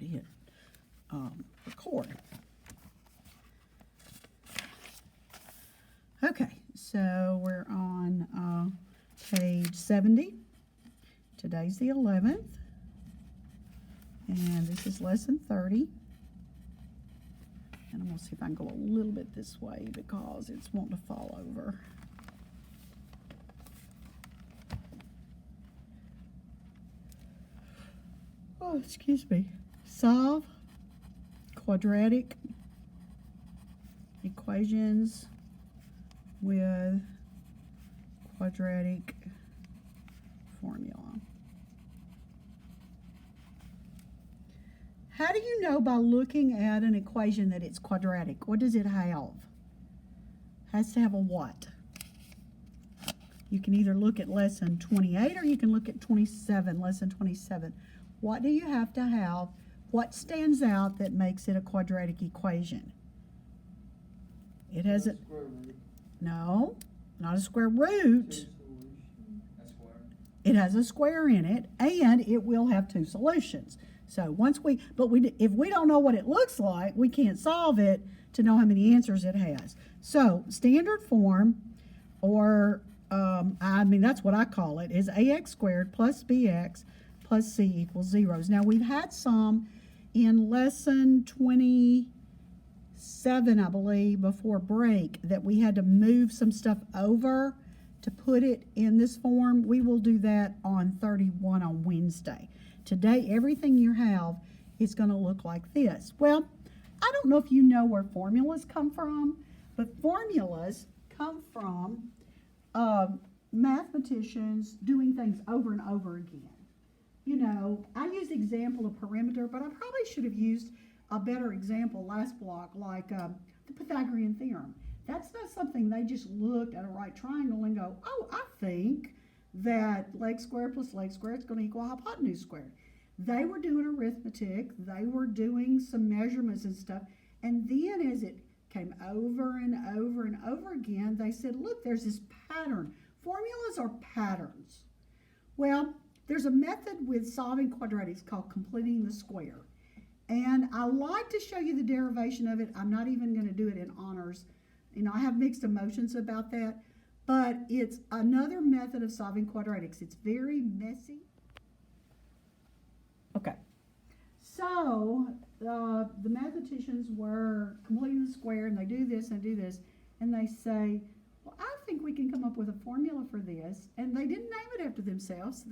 to hit record. Okay, so we're on page 70. Today's the 11th. And this is lesson 30. And I'm going to see if I can go a little bit this way because it's wanting to fall over. Oh, excuse me. Solve quadratic equations with quadratic formula. How do you know by looking at an equation that it's quadratic? What does it have? Has to have a what? You can either look at lesson 28 or you can look at 27, lesson 27. What do you have to have? What stands out that makes it a quadratic equation? It has a no, not a square root. It has a square in it, and it will have two solutions. So if we don't know what it looks like, we can't solve it to know how many answers it has. So standard form, or that's what I call it, is ax squared plus bx plus c equals 0. Now we've had some in lesson 27, I believe, before break, that we had to move some stuff over to put it in this form. We will do that on 31 on Wednesday. Today, everything you have is going to look like this. Well, I don't know if you know where formulas come from, but formulas come from mathematicians doing things over and over again. You know, I used the example of perimeter, but I probably should have used a better example last block, like the Pythagorean theorem. That's not something they just looked at a right triangle and go, oh, I think that leg squared plus leg squared is going to equal hypotenuse squared. They were doing arithmetic, they were doing some measurements and stuff, and then as it came over and over and over again, they said, look, there's this pattern. Formulas are patterns. Well, there's a method with solving quadratics called completing the square. And I like to show you the derivation of it. I'm not even going to do it in honors. You know, I have mixed emotions about that. But it's another method of solving quadratics. It's very messy. Okay. So the mathematicians were completing the square, and they do this and do this. And they say, well, I think we can come up with a formula for this. And they didn't name it after themselves.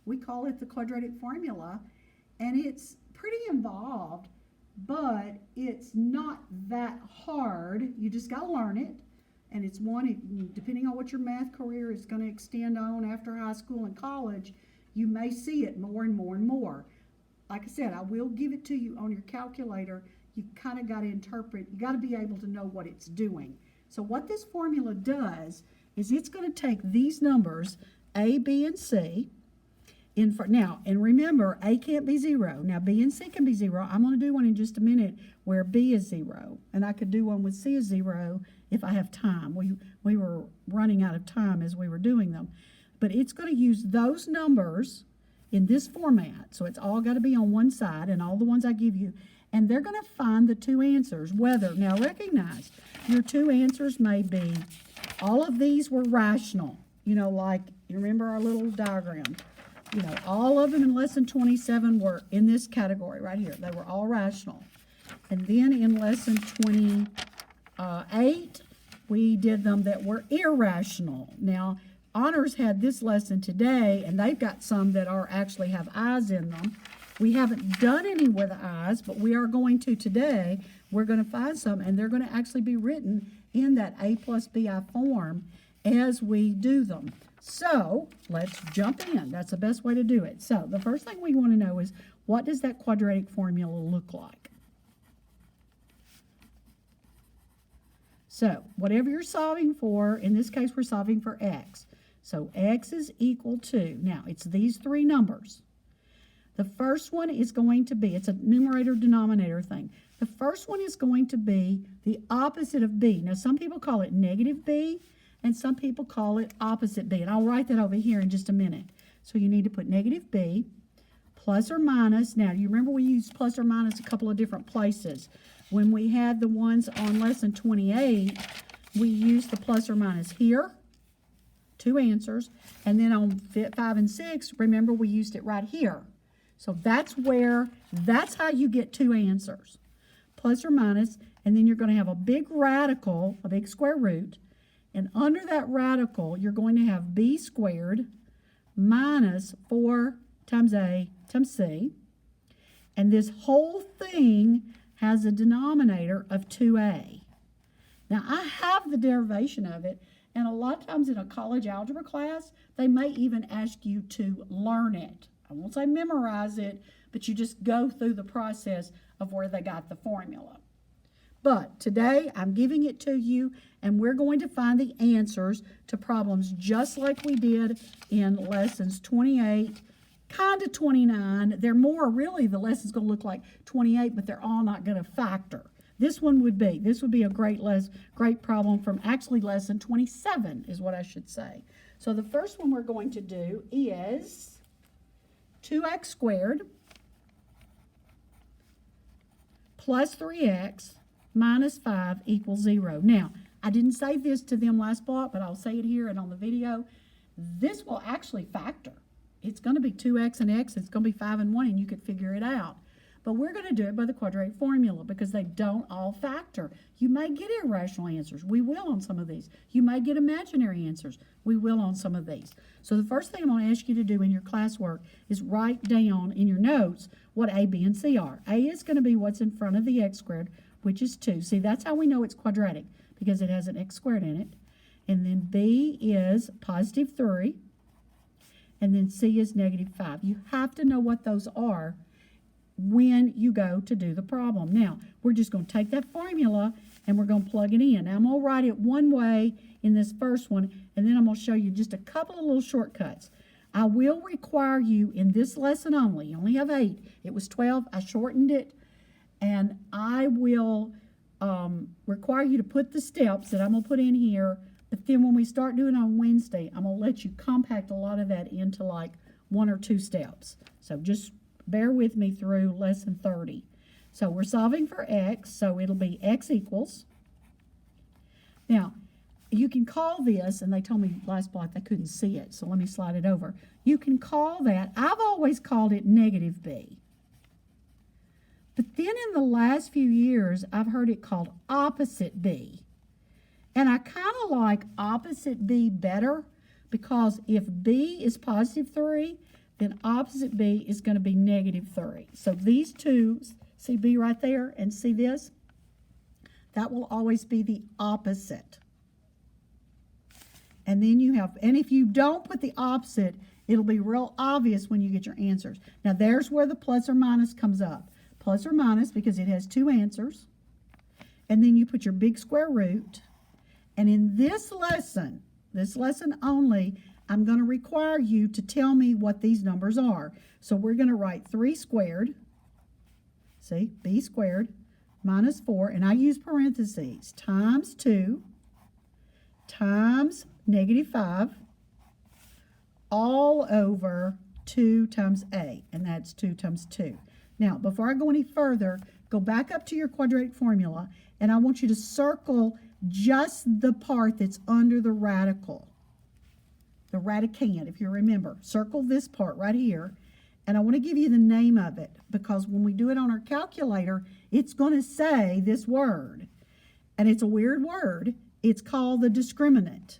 We call it the quadratic formula. And it's pretty involved, but it's not that hard. You just got to learn it. And it's one, depending on what your math career is going to extend on after high school and college, you may see it more and more and more. Like I said, I will give it to you on your calculator. You kind of got to interpret. You got to be able to know what it's doing. So what this formula does is it's going to take these numbers, A, B, and C. Now, and remember, A can't be 0. Now, B and C can be 0. I'm going to do one in just a minute where B is 0. And I could do one with C is 0 if I have time. We were running out of time as we were doing them. But it's going to use those numbers in this format. So it's all got to be on one side, and all the ones I give you. And they're going to find the two answers. Now recognize, your two answers may be, all of these were rational. You know, like, you remember our little diagram. You know, all of them in lesson 27 were in this category right here. They were all rational. And then in lesson 28, we did them that were irrational. Now, honors had this lesson today, and they've got some that actually have I's in them. We haven't done any with I's, but we are going to today. We're going to find some, and they're going to actually be written in that A plus BI form as we do them. So let's jump in. That's the best way to do it. So the first thing we want to know is, what does that quadratic formula look like? So whatever you're solving for, in this case we're solving for x. So x is equal to, now it's these three numbers. The first one is going to be, it's a numerator-denominator thing. The first one is going to be the opposite of b. Now some people call it negative b, and some people call it opposite b. And I'll write that over here in just a minute. So you need to put negative b plus or minus. Now, you remember we used plus or minus a couple of different places. When we had the ones on lesson 28, we used the plus or minus here, 2 answers, and then on 5 and 6, remember we used it right here. So that's how you get 2 answers, plus or minus, and then you're going to have a big radical, a big square root, and under that radical, you're going to have b squared minus 4 times a times c, and this whole thing has a denominator of 2a. Now, I have the derivation of it, and a lot of times in a college algebra class, they may even ask you to learn it. I won't say memorize it, but you just go through the process of where they got the formula. But today, I'm giving it to you, and we're going to find the answers to problems just like we did in lessons 28, kind of 29. They're more, really, the lesson's going to look like 28, but they're all not going to factor. This would be a great problem from actually lesson 27 is what I should say. So the first one we're going to do is 2x squared plus 3x minus 5 equals 0. Now, I didn't say this to them last block, but I'll say it here and on the video. This will actually factor. It's going to be 2x and x. It's going to be 5 and 1, and you could figure it out. But we're going to do it by the quadratic formula because they don't all factor. You may get irrational answers. We will on some of these. You may get imaginary answers. We will on some of these. So the first thing I'm going to ask you to do in your classwork is write down in your notes what a, b, and c are. A is going to be what's in front of the x squared, which is 2. See, that's how we know it's quadratic because it has an x squared in it. And then b is positive 3. And then c is negative 5. You have to know what those are when you go to do the problem. Now, we're just going to take that formula and we're going to plug it in. Now, I'm going to write it one way in this first one, and then I'm going to show you just a couple of little shortcuts. I will require you in this lesson only, you only have 8. It was 12. I shortened it, and I will require you to put the steps that I'm going to put in here, but then when we start doing it on Wednesday, I'm going to let you compact a lot of that into like 1 or 2 steps. So just bear with me through lesson 30. So we're solving for x, so it'll be x equals. Now, you can call this, and they told me last block they couldn't see it, so let me slide it over. You can call that, I've always called it negative b. But then in the last few years, I've heard it called opposite b. And I kind of like opposite b better because if b is positive 3, then opposite b is going to be negative 3. So these two, see b right there and see this? That will always be the opposite. And then you have, and if you don't put the opposite, it'll be real obvious when you get your answers. Now there's where the plus or minus comes up. Plus or minus because it has 2 answers. And then you put your big square root. And in this lesson only, I'm going to require you to tell me what these numbers are. So we're going to write 3 squared, see, b squared, minus 4, and I use parentheses, times 2, times negative 5, all over 2 times a, and that's 2 times 2. Now, before I go any further, go back up to your quadratic formula, and I want you to circle just the part that's under the radical. The radicand, if you remember. Circle this part right here, and I want to give you the name of it because when we do it on our calculator, it's going to say this word, and it's a weird word. It's called the discriminant.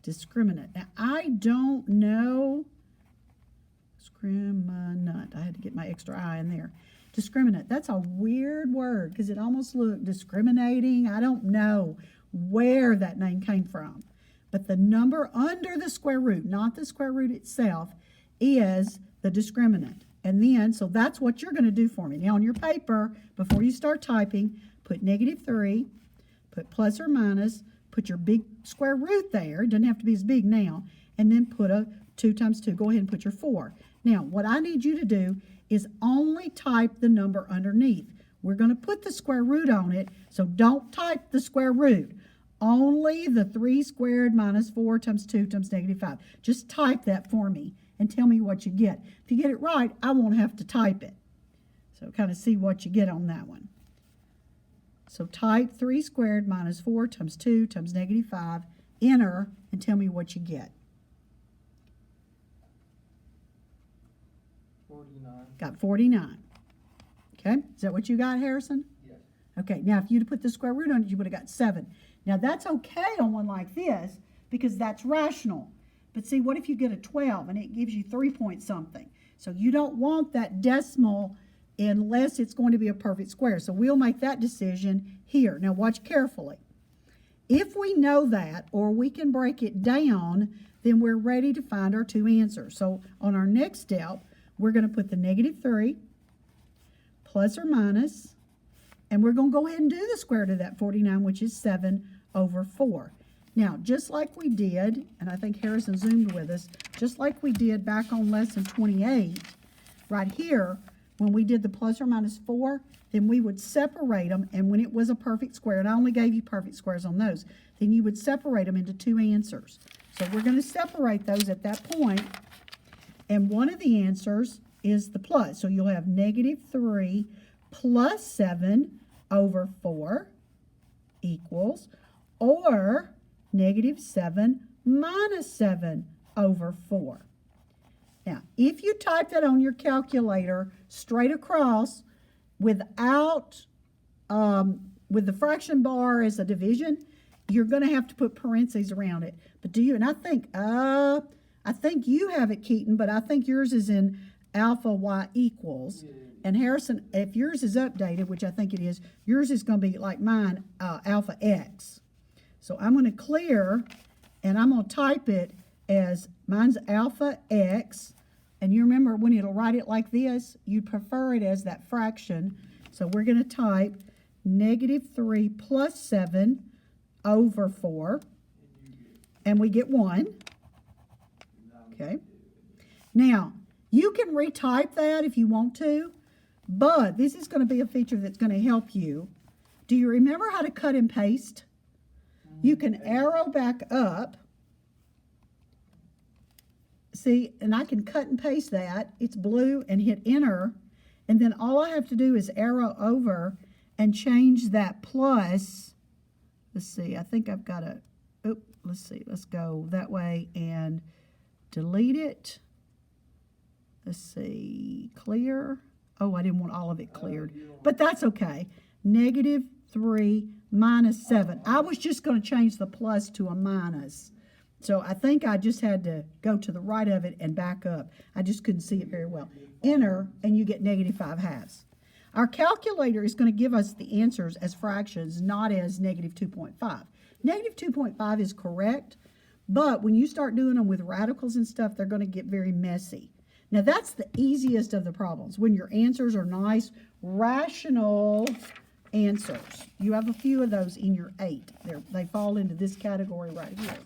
Discriminant. Now, I don't know. Discriminant. I had to get my extra I in there. Discriminant. That's a weird word because it almost looked discriminating. I don't know where that name came from. But the number under the square root, not the square root itself, is the discriminant. And then, so that's what you're going to do for me. Now, on your paper, before you start typing, put negative 3, put plus or minus, put your big square root there. It doesn't have to be as big now. And then put a 2 times 2. Go ahead and put your 4. Now, what I need you to do is only type the number underneath. We're going to put the square root on it, so don't type the square root. Only the 3 squared minus 4 times 2 times negative 5. Just type that for me. and tell me what you get. If you get it right, I won't have to type it. So kind of see what you get on that one. So type 3 squared minus 4 times 2 times negative 5, enter, and tell me what you get. 49. Got 49. Okay, is that what you got, Harrison? Yes. Okay, now if you'd put the square root on it, you would have got 7. Now that's okay on one like this because that's rational. But see, what if you get a 12 and it gives you 3 point something? So you don't want that decimal unless it's going to be a perfect square. So we'll make that decision here. Now watch carefully. If we know that, or we can break it down, then we're ready to find our two answers. So on our next step, we're going to put the negative 3 plus or minus, and we're going to go ahead and do the square root of that 49, which is 7 over 4. Now, just like we did, and I think Harrison zoomed with us, just like we did back on lesson 28, right here, when we did the plus or minus 4, then we would separate them, and when it was a perfect square, and I only gave you perfect squares on those, then you would separate them into two answers. So we're going to separate those at that point, and one of the answers is the plus. So you'll have negative 3 plus 7 over 4 equals, or negative 7 minus 7 over 4. Now, if you type that on your calculator straight across without, with the fraction bar as a division, you're going to have to put parentheses around it. But do you, and I think you have it, Keaton, but I think yours is in alpha y equals. And Harrison, if yours is updated, which I think it is, yours is going to be like mine, alpha x. So I'm going to clear, and I'm going to type it as mine's alpha x. And you remember when it'll write it like this, you'd prefer it as that fraction. So we're going to type negative 3 plus 7 over 4. And we get 1. Okay. Now, you can retype that if you want to, but this is going to be a feature that's going to help you. Do you remember how to cut and paste? You can arrow back up. See, and I can cut and paste that. It's blue, and hit enter. And then all I have to do is arrow over and change that plus. Let's see, I think I've got to, let's see, let's go that way and delete it. Let's see, clear. Oh, I didn't want all of it cleared, but that's okay. Negative 3 minus 7. I was just going to change the plus to a minus. So I think I just had to go to the right of it and back up. I just couldn't see it very well. Enter, and you get negative 5/2. Our calculator is going to give us the answers as fractions, not as negative 2.5. Negative 2.5 is correct, but when you start doing them with radicals and stuff, they're going to get very messy. Now, that's the easiest of the problems, when your answers are nice, rational answers. You have a few of those in your 8. They fall into this category right here.